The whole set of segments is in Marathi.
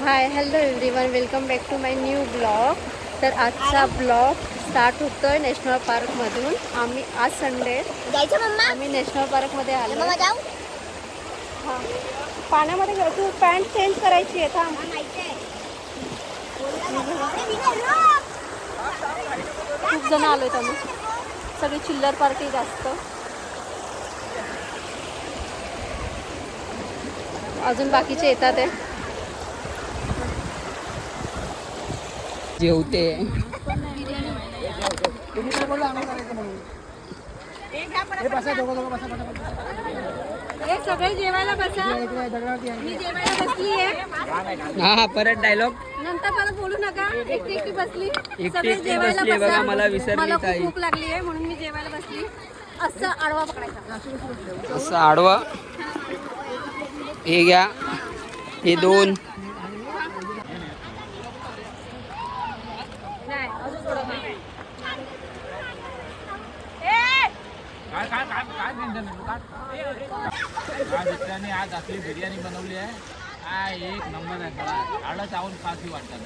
High hello everyone, welcome back to my new blog. तर आजचा ब्लॉग स्टार्ट होतोय नॅशनल पार्कमधून. आम्ही आज संडे आम्ही नॅशनल पार्कमध्ये आलो. हां, पाण्यामध्ये गेलो. तू पॅन्ट चेंज करायची आहे. थांब. खूप जण आलो आहेत आम्ही. सगळी चिल्लर पार्टी जास्त. अजून बाकीचे येतात आहे. जेवते सगळे जेवायला बसा. मी जेवायला बसली आहे. हा परत डायलॉग नंतर परत बोलू नका. एकटी बसली. सगळे जेवायला बसा. मला विसरली. मला भूक लागली आहे म्हणून मी जेवायला बसली. असं आडवा पकडायचा. असं आडवा. हे घ्या, हे दोन. आज आपली बिर्याणी बनवली आहे. एक नंबर आहे. आडा चावून फाशी वाटतात.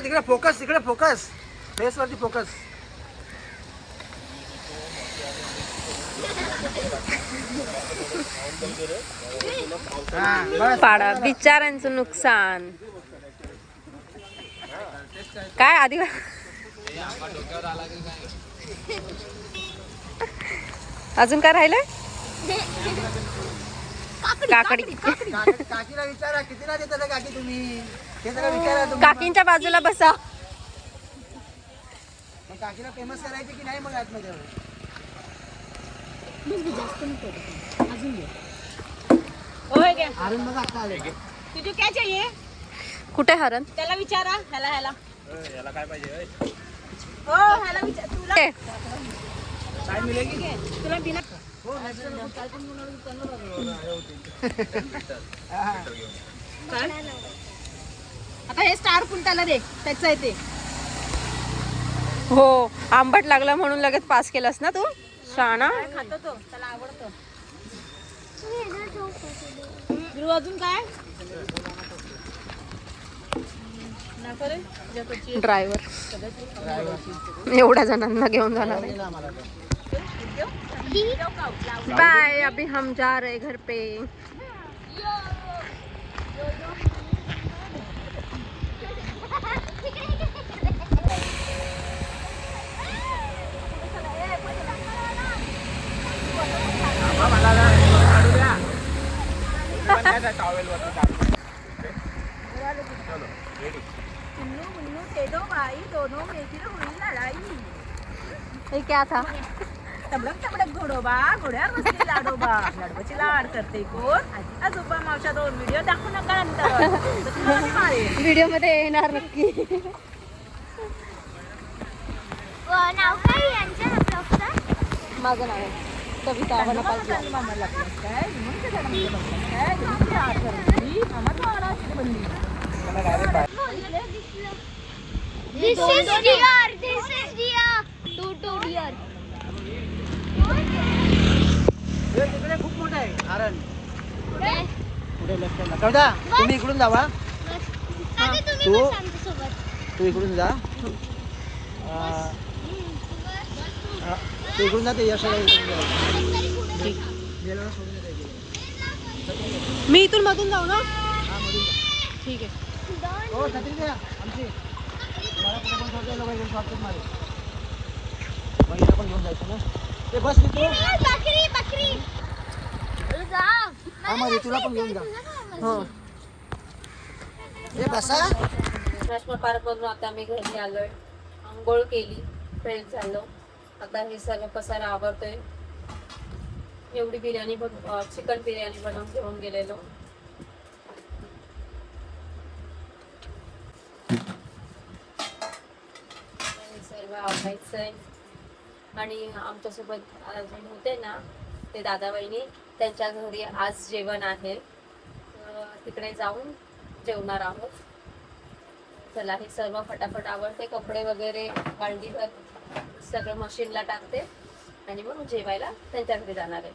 तिकडे फोकस, तिकडे फोकस, फेस वरती फोकस. पाडा बिचाऱ्यांचं नुकसान. काय आधी अजून काय राहिलंय? काकडी. काकीला विचारा कितीला देता काकी तुम्ही. ते सगळं विचारा. काकींच्या बाजूला बसा. मग काकीला फेमस करायची की नाही मग आतमध्ये? हरण बघा आता आले. तुझे क्या चाहिए? कुठे हरण? त्याला विचारा. ह्याला काय पाहिजे? हो ह्याला विचार. तुला काय मिळेल? तुला बिना हो नॅचरल काय पण आता हे स्टार पुंटाला दे. त्याचं आहे ते. हो, आंबट लागलं म्हणून लगेच पास केलंस ना तू. शाणा. खातो तो. त्याला आवडतं. अजून काय? ड्रायव्हर एवढ्या जणांना घेऊन जाणार. बाय, अभी हम जा रहे घर पे. टॉवेल ये क्या था? तबडक तबडक घोडोबा घोड्यावर बसली लाडोबा लाडोबाची लाड करते कोण आजी आजोबा मावशा 2 व्हिडिओ दाखवू नका नंतर व्हिडिओ मध्ये येणार नक्की. नाव काय यांच्या ब्लॉगचं? माझं नाव आहे कविता वनपाल blog. This is deer. This is deer. Two deer. तिकडे खूप मोठं आहे हरण. कुठे? पुढे लेफ्टला. कविता तुम्ही इकडून जावा. आधी तुम्ही तू- बस आमच्यासोबत. तू इकडून जा. तू इकडून जा ते यशाला इकडून जा. गेला सोडून दे. मी इथून मधून जाऊ ना? हा, मधून जा. ठीक आहे. हो छत्री द्या आमची. मला कुठे पण सोडते लोक इकडे शॉर्टकट मारे. मग हिला पण घेऊन जायचं ना. ते बस तू. बकरी. जा. हा मग तुला पण घेऊन जा. हो. ए बसा. नॅशनल पार्क मधून आता आम्ही घरी आलोय. आंघोळ केली, फ्रेश झालो. आता हे सर्व पसारा आवरतोय. एवढी बिर्याणी चिकन बिर्याणी बनवून घेऊन गेलेलो. हे सर्व आवरायचंय. आणि आमच्यासोबत अजून होते ना ते दादा वहिनी, त्यांच्या घरी आज जेवण आहे. तिकडे जाऊन जेवणार आहोत. चला हे सर्व फटाफट आवडते. कपडे वगैरे बाल्टीवर सगळं मशीनला टाकते आणि मग जेवायला त्यांच्या घरी जाणार आहे.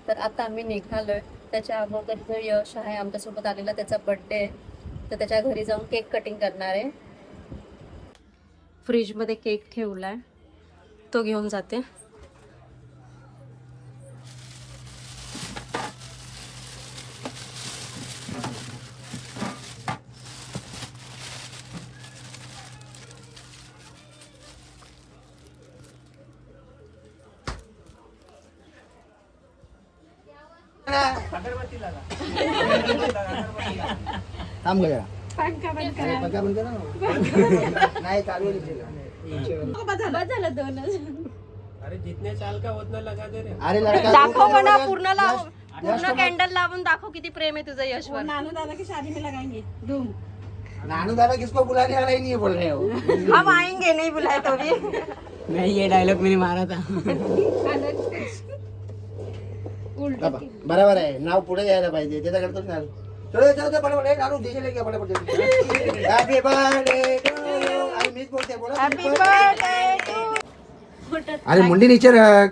तर आता आम्ही निघालोय. त्याच्या अगोदर जो यश आहे आमच्यासोबत आलेला, त्याचा बर्थडे आहे. तर त्याच्या घरी जाऊन केक कटिंग करणार आहे. फ्रीजमध्ये केक ठेवलाय, तो घेऊन जाते. थांब गं जरा. पंखा बंद करा ना. नाही चालू आहे. अरे लड़का दाखव म्हणा, पूर्ण लाव, पूर्ण कॅन्डल लावून दाखव किती प्रेम आहे तुझं यशवर. नानू दादा की शादी में लगाएंगे धूम. नानू दादा किसको बुलाने वाला ही नहीं है बोल रहे हो. हम आएंगे, नहीं बुलाए तो भी. नहीं, ये डायलॉग मैंने मारा था. बरोबर आहे. नाव पुढे यायला पाहिजे, त्याचा करतोच ना. चलो चलो पटापट नानू डीजे लेके पटापट. Happy birthday to you. आणि मीच बोलते, बोला. Happy birthday to. अरे मुंडी नीचे रख.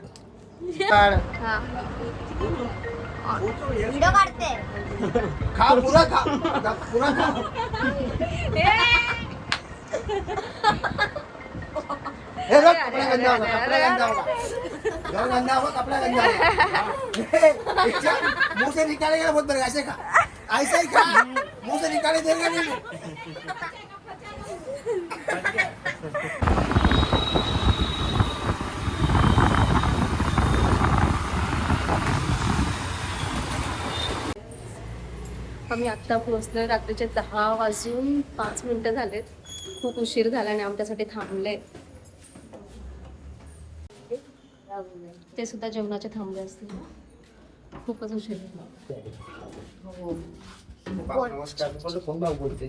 व्हिडिओ काढते. खा पूरा खा. पूरा खा. हे बघ, कपडा गंदा होगा, कपडा गंदा होगा. घर गंदा होगा, कपड़ा गंदा होगा. मुंह से निकालेगा बहुत बड़ा. ऐसे खा, ऐसे ही खा. मुंह से निकाले देगा नहीं. आम्ही आत्ता पोहोचलोय. रात्रीचे 10:05 झालेत. खूप उशीर झाल्याने आमच्यासाठी थांबले. ते सुद्धा जेवणाचे थांबले असतील. खूपच उशीर झाला. नमस्कार. फोन भाऊ बोलते.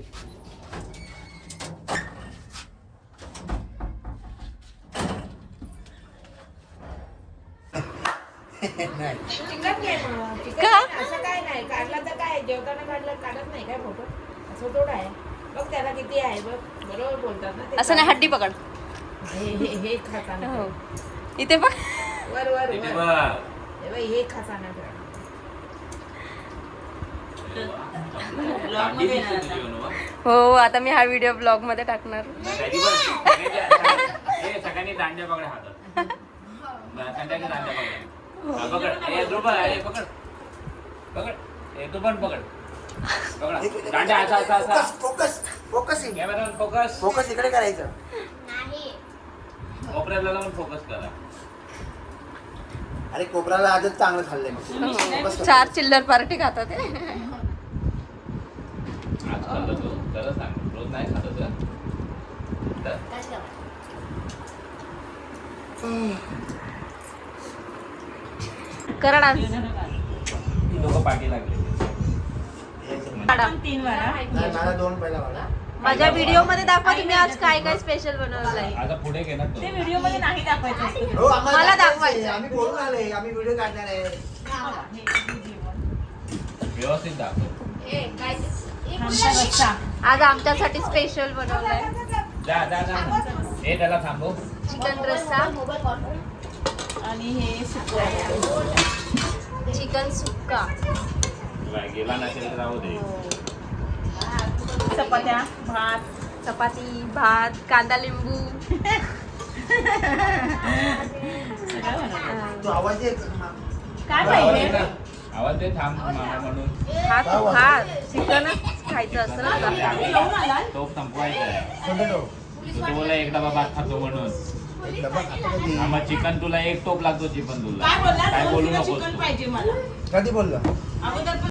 असं काय नाही, काढला तर काय जेवताना काढलं, काढत नाही काय फोटो. असं थोडं आहे. बघ त्याला किती आहे बघ. बरोबर बोलतात ना ते. असं नाही, हड्डी पकड. हे खाताना हो. इथे बघ. वर वर वर. हे बघ, हे खाताना हो, आता मी हा व्हिडिओ ब्लॉग मध्ये टाकणार. सगळ्यांनी दांड्या पकडे हातात. संध्याकाळी दांड्या पकड. हा, पकड ए ध्रुव ए पकड पकड ए तू पण पकड पकड दांड्या असा असा असा focus focus camera focus focus इकडे करायचं. कोपऱ्याला लावून फोकस करा. अरे कोपराला आजच चांगलं खाल्लंय मग. फोकस कर. 4 चिल्लर पार्टी खातात ते. आज खाल्लं तू खरं सांग रोज नाही खात होतं. करा डान्स. लोक पाठी लागले. तीन वारा नाही, मला 2 पहिला वाला. माझ्या व्हिडिओ मध्ये दाखवा तुम्ही आज काय काय स्पेशल बनवलंय. आता पुढे घे ना ते तो. व्हिडिओ मध्ये नाही दाखवायचं असतं. हो, आम्हाला मला दाखवायचं आहे. दाखवायचं. आम्ही बोलून आलोय, आम्ही व्हिडिओ काढणार आहे. व्यवस्थित दाखव. आमचा रस्सा. आज आमच्यासाठी स्पेशल बनवलंय जा जा जा ए त्याला थांबव. चिकन रस्सा, आणि हे सुकं आहे. चिकन सुक्का, गेला नसेल तर राहू दे. चपात्या, भात. चपाती, भात, कांदा लिंबू. सगळं बनवलं. तू आवाज दे. काय पाहिजे? आवाज दे थांब मामा म्हणून. भात भात चिकनच खायचं असतं ना तुला. येऊन आला? टोप संपवायचा आहे. कोणता तो? तू बोला एक डबा भात खातो म्हणून. एक डबा खातो कधी? हा, मग चिकन तुला एक टोप लागतो चिकन तुला. काय बोलला? काय 2 बोलू किलो नकोस चिकन तू. पाहिजे मला. कधी बोलला? अगोदर